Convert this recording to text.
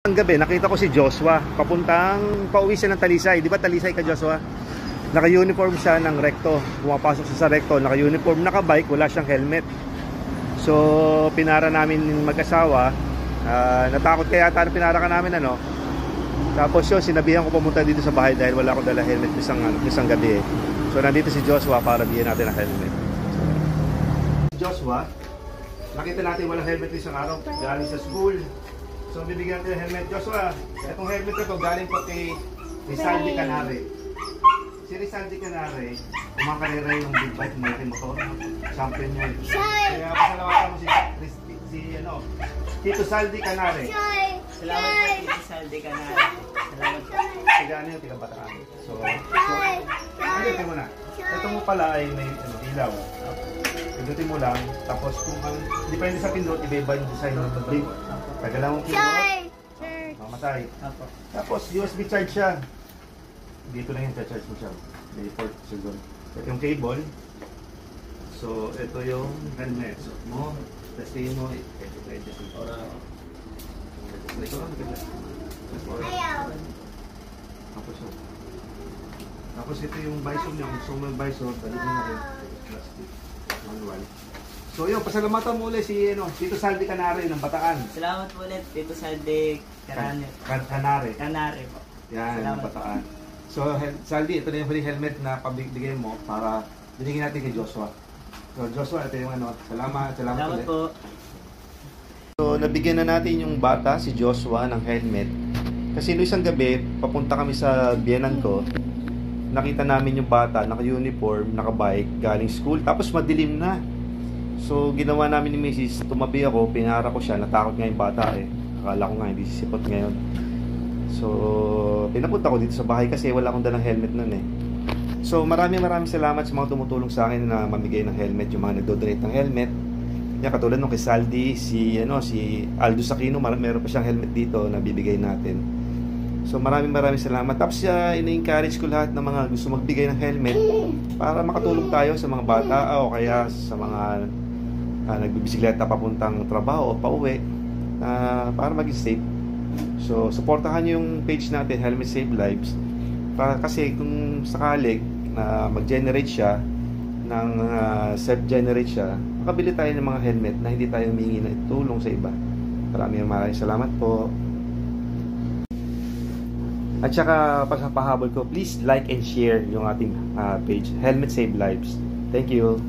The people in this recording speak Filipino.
Ang gabi, nakita ko si Joshua, pauwi siya ng Talisay. Di ba Talisay ka, Joshua? Naka-uniform siya ng Recto. Pumapasok siya sa Recto, naka-uniform, naka-bike, wala siyang helmet. So, pinara namin mag-asawa. Natakot kaya yata pinara ka namin, ano? Tapos yun, sinabihan ko pumunta dito sa bahay dahil wala akong dala helmet isang gabi. So, nandito si Joshua para bigyan natin ng helmet. Joshua, nakita natin walang helmet isang araw, galing sa school. So, bibigyan natin ng helmet. Joshua, itong helmet na ito galing po kay Rizaldi Canare. Si Rizaldi Canare, umakarera yung big bike, malaking motor. Champion niya. Kaya pasalawatan mo Tito Saldi Canare. Salamat po, Tito Saldi Canare. Salamat po. Sigano yung tiga-Bataan. So, ano mo na? Ito mo pala ay may ilaw. Pindutin mo lang, tapos kung depende sa pindot, iba-iba yung design ng pindot. Tagalan mong pindot, mamatay. Tapos USB charge siya. Dito lang yung charge mo siya. May port siguro. Yung cable. So, ito yung helmet. So, mo, testingin mo. Ito lang. Tapos ito yung visor niya. Kung gusto mo yung visor, dali mo na rin. Plastic. Manual. So yun, pasalamatan mo ulit si Tito Saldi Canare ng Bataan. Salamat po ulit, Tito Saldi Canare. Canare po. Yan, ng Bataan. So Saldi, ito na yung huling helmet na pabigay mo para binigyan natin kay Joshua. So Joshua, ito yung salamat ulit. Po. So nabigyan na natin yung bata, si Joshua, ng helmet. Kasi noong isang gabi, papunta kami sa biyenan ko. Nakita namin yung bata, naka-uniform, naka-bike, galing school. Tapos madilim na. So, ginawa namin ni Mrs. Tumabi ako, pinara ko siya. Natakot nga yung bata eh. Akala ko nga, hindi sisipot ngayon. So, pinapunta ko dito sa bahay kasi wala akong dalang helmet nun eh. So, maraming salamat sa mga tumutulong sa akin na mamigay ng helmet, yung mga nagdo-donate ng helmet. Yan, katulad nung kay Saldi, si Aldo Sakino, meron pa siyang helmet dito na bibigay natin. So, maraming salamat. Tapos, ina-encourage ko lahat ng mga gusto magbigay ng helmet para makatulong tayo sa mga bata o kaya sa mga nagbibisikleta papuntang trabaho o pauwi para maging safe. So, supportahan nyo yung page natin, Helmet Save Lives. Kasi kung sakali na mag-generate siya, self-generate siya, makabili tayo ng mga helmet na hindi tayo humingi ng tulong sa iba. Maraming salamat po. At saka, pagpapahabol ko, please like and share yung ating page, Helmet Save Lives. Thank you.